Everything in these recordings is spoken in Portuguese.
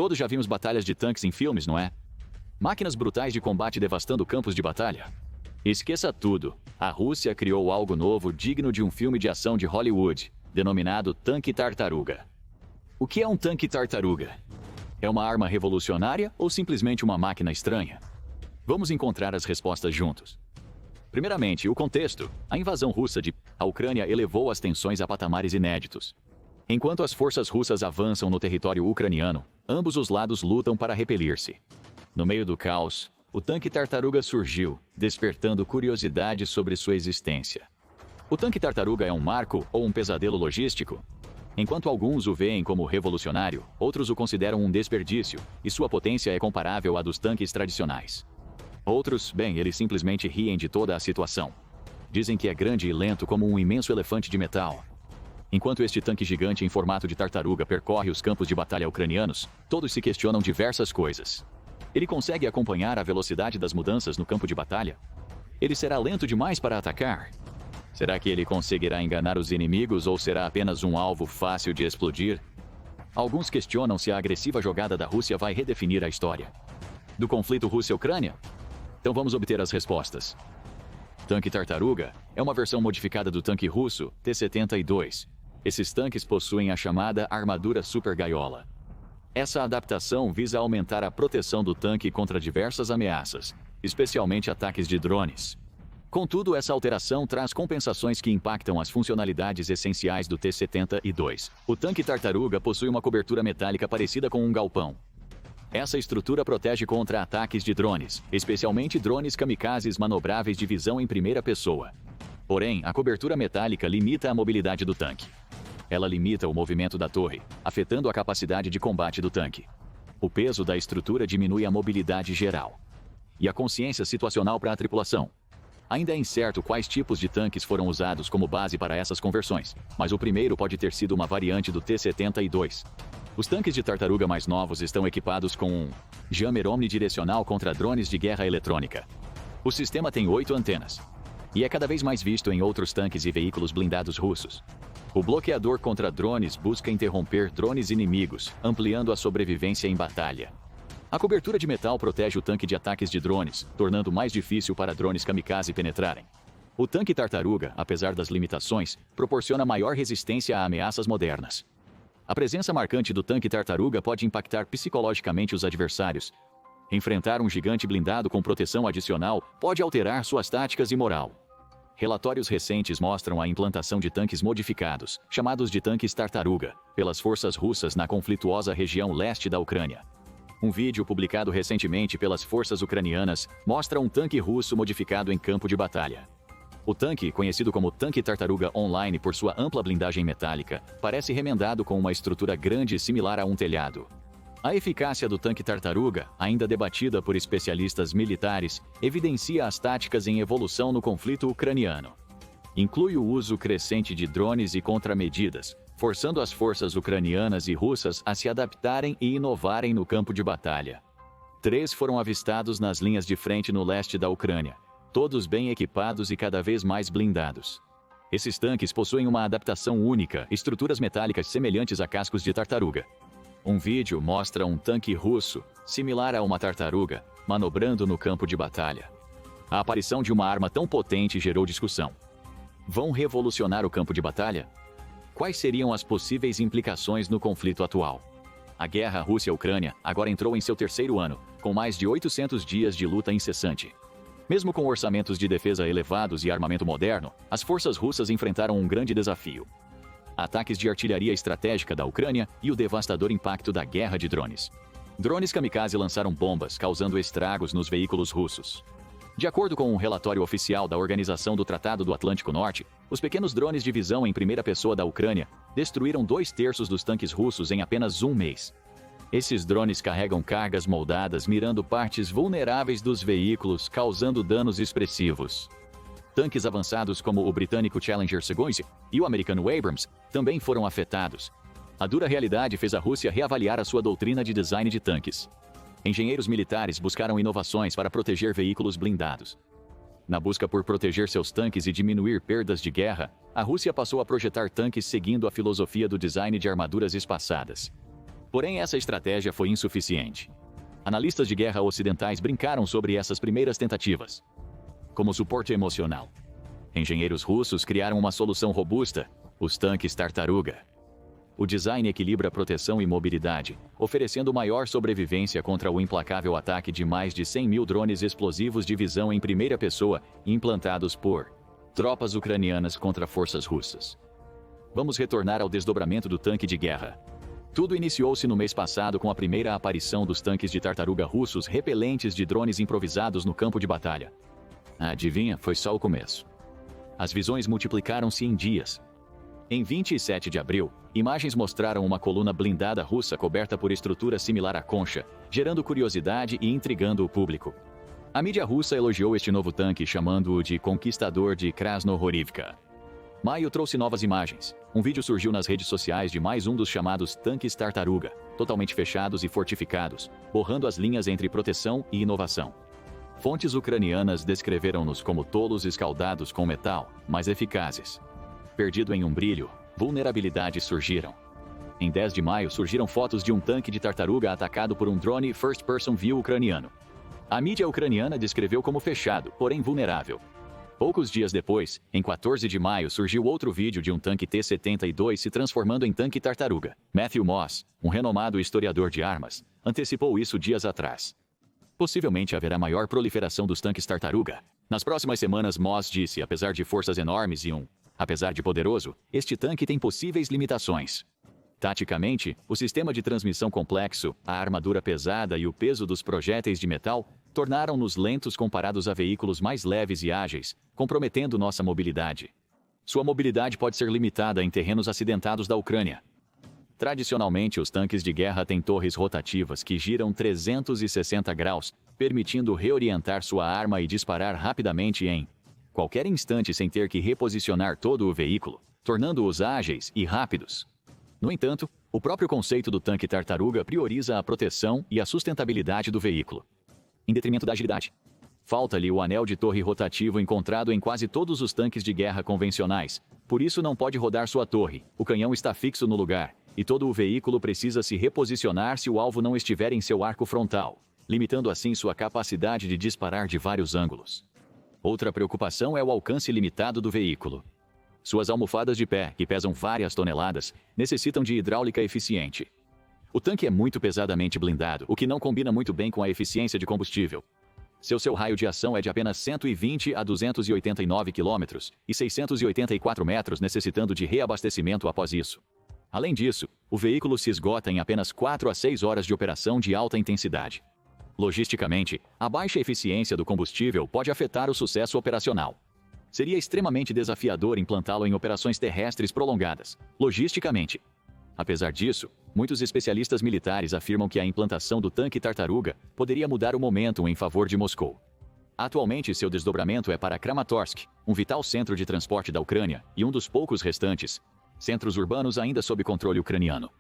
Todos já vimos batalhas de tanques em filmes, não é? Máquinas brutais de combate devastando campos de batalha. Esqueça tudo. A Rússia criou algo novo digno de um filme de ação de Hollywood, denominado tanque tartaruga. O que é um tanque tartaruga? É uma arma revolucionária ou simplesmente uma máquina estranha? Vamos encontrar as respostas juntos. Primeiramente, o contexto. A invasão russa à Ucrânia elevou as tensões a patamares inéditos. Enquanto as forças russas avançam no território ucraniano, ambos os lados lutam para repelir-se. No meio do caos, o tanque tartaruga surgiu, despertando curiosidade sobre sua existência. O tanque tartaruga é um marco ou um pesadelo logístico? Enquanto alguns o veem como revolucionário, outros o consideram um desperdício, e sua potência é comparável à dos tanques tradicionais. Outros, bem, eles simplesmente riem de toda a situação. Dizem que é grande e lento como um imenso elefante de metal. Enquanto este tanque gigante em formato de tartaruga percorre os campos de batalha ucranianos, todos se questionam diversas coisas. Ele consegue acompanhar a velocidade das mudanças no campo de batalha? Ele será lento demais para atacar? Será que ele conseguirá enganar os inimigos ou será apenas um alvo fácil de explodir? Alguns questionam se a agressiva jogada da Rússia vai redefinir a história do conflito Rússia-Ucrânia. Então vamos obter as respostas. Tanque Tartaruga é uma versão modificada do tanque russo T-72. Esses tanques possuem a chamada armadura Super Gaiola. Essa adaptação visa aumentar a proteção do tanque contra diversas ameaças, especialmente ataques de drones. Contudo, essa alteração traz compensações que impactam as funcionalidades essenciais do T-72. O tanque Tartaruga possui uma cobertura metálica parecida com um galpão. Essa estrutura protege contra ataques de drones, especialmente drones kamikazes manobráveis de visão em primeira pessoa. Porém, a cobertura metálica limita a mobilidade do tanque. Ela limita o movimento da torre, afetando a capacidade de combate do tanque. O peso da estrutura diminui a mobilidade geral e a consciência situacional para a tripulação. Ainda é incerto quais tipos de tanques foram usados como base para essas conversões, mas o primeiro pode ter sido uma variante do T-72. Os tanques de tartaruga mais novos estão equipados com um jammer omnidirecional contra drones de guerra eletrônica. O sistema tem 8 antenas e é cada vez mais visto em outros tanques e veículos blindados russos. O bloqueador contra drones busca interromper drones inimigos, ampliando a sobrevivência em batalha. A cobertura de metal protege o tanque de ataques de drones, tornando mais difícil para drones kamikaze penetrarem. O tanque tartaruga, apesar das limitações, proporciona maior resistência a ameaças modernas. A presença marcante do tanque tartaruga pode impactar psicologicamente os adversários. Enfrentar um gigante blindado com proteção adicional pode alterar suas táticas e moral. Relatórios recentes mostram a implantação de tanques modificados, chamados de tanques tartaruga, pelas forças russas na conflituosa região leste da Ucrânia. Um vídeo publicado recentemente pelas forças ucranianas mostra um tanque russo modificado em campo de batalha. O tanque, conhecido como Tanque Tartaruga Online por sua ampla blindagem metálica, parece remendado com uma estrutura grande similar a um telhado. A eficácia do tanque Tartaruga, ainda debatida por especialistas militares, evidencia as táticas em evolução no conflito ucraniano. Inclui o uso crescente de drones e contramedidas, forçando as forças ucranianas e russas a se adaptarem e inovarem no campo de batalha. 3 foram avistados nas linhas de frente no leste da Ucrânia, todos bem equipados e cada vez mais blindados. Esses tanques possuem uma adaptação única, estruturas metálicas semelhantes a cascos de tartaruga. Um vídeo mostra um tanque russo, similar a uma tartaruga, manobrando no campo de batalha. A aparição de uma arma tão potente gerou discussão. Vão revolucionar o campo de batalha? Quais seriam as possíveis implicações no conflito atual? A guerra Rússia-Ucrânia agora entrou em seu 3º ano, com mais de 800 dias de luta incessante. Mesmo com orçamentos de defesa elevados e armamento moderno, as forças russas enfrentaram um grande desafio: ataques de artilharia estratégica da Ucrânia e o devastador impacto da guerra de drones. Drones kamikaze lançaram bombas, causando estragos nos veículos russos. De acordo com um relatório oficial da Organização do Tratado do Atlântico Norte, os pequenos drones de visão em primeira pessoa da Ucrânia destruíram 2/3 dos tanques russos em apenas um mês. Esses drones carregam cargas moldadas mirando partes vulneráveis dos veículos, causando danos expressivos. Tanques avançados como o britânico Challenger 2 e o americano Abrams também foram afetados. A dura realidade fez a Rússia reavaliar a sua doutrina de design de tanques. Engenheiros militares buscaram inovações para proteger veículos blindados. Na busca por proteger seus tanques e diminuir perdas de guerra, a Rússia passou a projetar tanques seguindo a filosofia do design de armaduras espaçadas. Porém, essa estratégia foi insuficiente. Analistas de guerra ocidentais brincaram sobre essas primeiras tentativas. Como suporte emocional, engenheiros russos criaram uma solução robusta: os tanques Tartaruga. O design equilibra proteção e mobilidade, oferecendo maior sobrevivência contra o implacável ataque de mais de 100 mil drones explosivos de visão em primeira pessoa, implantados por tropas ucranianas contra forças russas. Vamos retornar ao desdobramento do tanque de guerra. Tudo iniciou-se no mês passado com a primeira aparição dos tanques de tartaruga russos repelentes de drones improvisados no campo de batalha. Adivinha, foi só o começo. As visões multiplicaram-se em dias. Em 27 de abril, imagens mostraram uma coluna blindada russa coberta por estrutura similar à concha, gerando curiosidade e intrigando o público. A mídia russa elogiou este novo tanque, chamando-o de Conquistador de Krasnohorivka. Maio trouxe novas imagens. Um vídeo surgiu nas redes sociais de mais um dos chamados tanques Tartaruga, totalmente fechados e fortificados, borrando as linhas entre proteção e inovação. Fontes ucranianas descreveram-nos como tolos escaldados com metal, mas eficazes. Perdido em um brilho, vulnerabilidades surgiram. Em 10 de maio surgiram fotos de um tanque de tartaruga atacado por um drone first-person view ucraniano. A mídia ucraniana descreveu como fechado, porém vulnerável. Poucos dias depois, em 14 de maio, surgiu outro vídeo de um tanque T-72 se transformando em tanque tartaruga. Matthew Moss, um renomado historiador de armas, antecipou isso dias atrás. Possivelmente haverá maior proliferação dos tanques tartaruga. Nas próximas semanas, Moss disse, apesar de forças enormes e apesar de poderoso, este tanque tem possíveis limitações. Taticamente, o sistema de transmissão complexo, a armadura pesada e o peso dos projéteis de metal tornaram-nos lentos comparados a veículos mais leves e ágeis, comprometendo nossa mobilidade. Sua mobilidade pode ser limitada em terrenos acidentados da Ucrânia. Tradicionalmente, os tanques de guerra têm torres rotativas que giram 360 graus, permitindo reorientar sua arma e disparar rapidamente em qualquer instante sem ter que reposicionar todo o veículo, tornando-os ágeis e rápidos. No entanto, o próprio conceito do tanque tartaruga prioriza a proteção e a sustentabilidade do veículo, em detrimento da agilidade. Falta-lhe o anel de torre rotativo encontrado em quase todos os tanques de guerra convencionais, por isso não pode rodar sua torre, o canhão está fixo no lugar, e todo o veículo precisa se reposicionar se o alvo não estiver em seu arco frontal, limitando assim sua capacidade de disparar de vários ângulos. Outra preocupação é o alcance limitado do veículo. Suas almofadas de pé, que pesam várias toneladas, necessitam de hidráulica eficiente. O tanque é muito pesadamente blindado, o que não combina muito bem com a eficiência de combustível. Seu raio de ação é de apenas 120 a 289 km e 684 metros, necessitando de reabastecimento após isso. Além disso, o veículo se esgota em apenas 4 a 6 horas de operação de alta intensidade. Logisticamente, a baixa eficiência do combustível pode afetar o sucesso operacional. Seria extremamente desafiador implantá-lo em operações terrestres prolongadas, logisticamente. Apesar disso, muitos especialistas militares afirmam que a implantação do tanque Tartaruga poderia mudar o momento em favor de Moscou. Atualmente, seu desdobramento é para Kramatorsk, um vital centro de transporte da Ucrânia e um dos poucos restantes centros urbanos ainda sob controle ucraniano.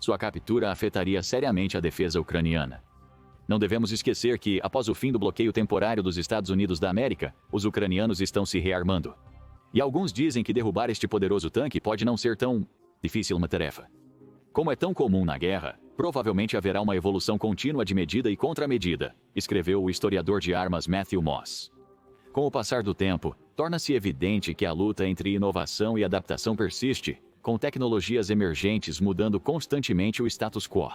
Sua captura afetaria seriamente a defesa ucraniana. Não devemos esquecer que, após o fim do bloqueio temporário dos Estados Unidos da América, os ucranianos estão se rearmando. E alguns dizem que derrubar este poderoso tanque pode não ser tão difícil uma tarefa. Como é tão comum na guerra, provavelmente haverá uma evolução contínua de medida e contramedida, escreveu o historiador de armas Matthew Moss. Com o passar do tempo, torna-se evidente que a luta entre inovação e adaptação persiste, com tecnologias emergentes mudando constantemente o status quo.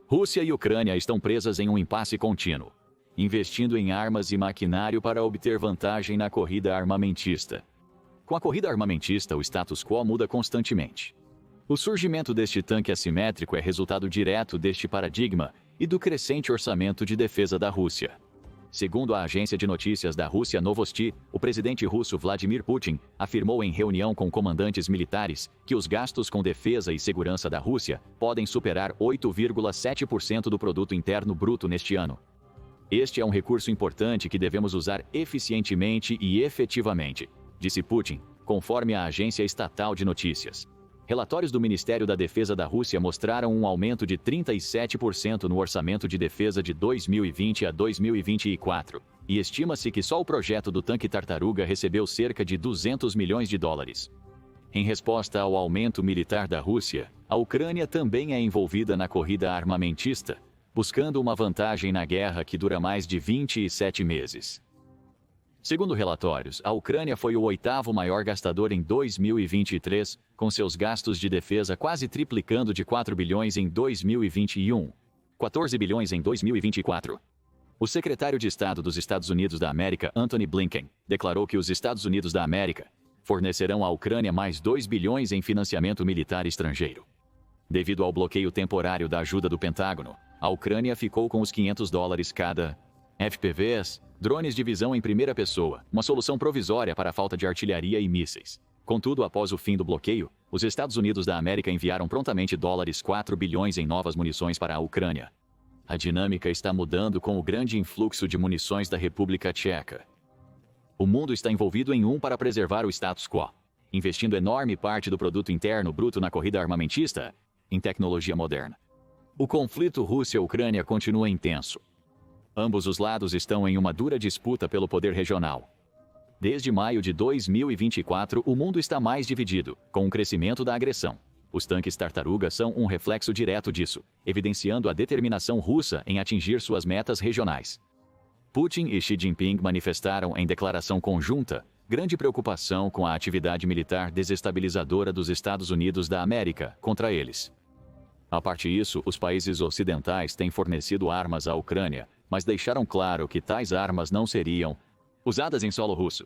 Rússia e Ucrânia estão presas em um impasse contínuo, investindo em armas e maquinário para obter vantagem na corrida armamentista. Com a corrida armamentista, o status quo muda constantemente. O surgimento deste tanque assimétrico é resultado direto deste paradigma e do crescente orçamento de defesa da Rússia. Segundo a agência de notícias da Rússia Novosti, o presidente russo Vladimir Putin afirmou em reunião com comandantes militares que os gastos com defesa e segurança da Rússia podem superar 8,7% do produto interno bruto neste ano. Este é um recurso importante que devemos usar eficientemente e efetivamente, disse Putin, conforme a agência estatal de notícias. Relatórios do Ministério da Defesa da Rússia mostraram um aumento de 37% no orçamento de defesa de 2020 a 2024, e estima-se que só o projeto do tanque Tartaruga recebeu cerca de $200 milhões. Em resposta ao aumento militar da Rússia, a Ucrânia também é envolvida na corrida armamentista, buscando uma vantagem na guerra que dura mais de 27 meses. Segundo relatórios, a Ucrânia foi o oitavo maior gastador em 2023, com seus gastos de defesa quase triplicando de 4 bilhões em 2021, 14 bilhões em 2024. O secretário de Estado dos Estados Unidos da América, Antony Blinken, declarou que os Estados Unidos da América fornecerão à Ucrânia mais 2 bilhões em financiamento militar estrangeiro. Devido ao bloqueio temporário da ajuda do Pentágono, a Ucrânia ficou com os $500 cada FPVs, drones de visão em primeira pessoa, uma solução provisória para a falta de artilharia e mísseis. Contudo, após o fim do bloqueio, os Estados Unidos da América enviaram prontamente $4 bilhões em novas munições para a Ucrânia. A dinâmica está mudando com o grande influxo de munições da República Tcheca. O mundo está envolvido em para preservar o status quo, investindo enorme parte do produto interno bruto na corrida armamentista em tecnologia moderna. O conflito Rússia-Ucrânia continua intenso. Ambos os lados estão em uma dura disputa pelo poder regional. Desde maio de 2024, o mundo está mais dividido, com o crescimento da agressão. Os tanques tartaruga são um reflexo direto disso, evidenciando a determinação russa em atingir suas metas regionais. Putin e Xi Jinping manifestaram em declaração conjunta grande preocupação com a atividade militar desestabilizadora dos Estados Unidos da América contra eles. A parte disso, os países ocidentais têm fornecido armas à Ucrânia, mas deixaram claro que tais armas não seriam usadas em solo russo.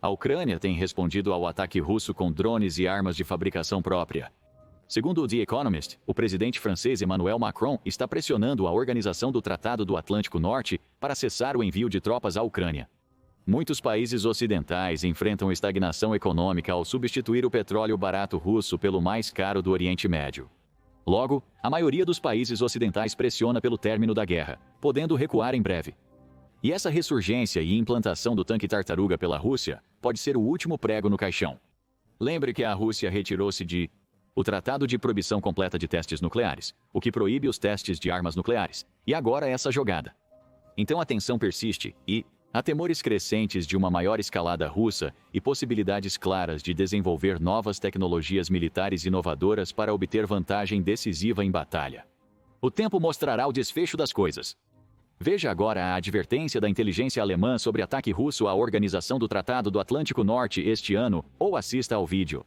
A Ucrânia tem respondido ao ataque russo com drones e armas de fabricação própria. Segundo o The Economist, o presidente francês Emmanuel Macron está pressionando a Organização do Tratado do Atlântico Norte para cessar o envio de tropas à Ucrânia. Muitos países ocidentais enfrentam estagnação econômica ao substituir o petróleo barato russo pelo mais caro do Oriente Médio. Logo, a maioria dos países ocidentais pressiona pelo término da guerra, podendo recuar em breve. E essa ressurgência e implantação do tanque tartaruga pela Rússia pode ser o último prego no caixão. Lembre que a Rússia retirou-se o Tratado de Proibição Completa de Testes Nucleares, o que proíbe os testes de armas nucleares, e agora essa jogada. Então a tensão persiste e há temores crescentes de uma maior escalada russa e possibilidades claras de desenvolver novas tecnologias militares inovadoras para obter vantagem decisiva em batalha. O tempo mostrará o desfecho das coisas. Veja agora a advertência da inteligência alemã sobre ataque russo à Organização do Tratado do Atlântico Norte este ano, ou assista ao vídeo.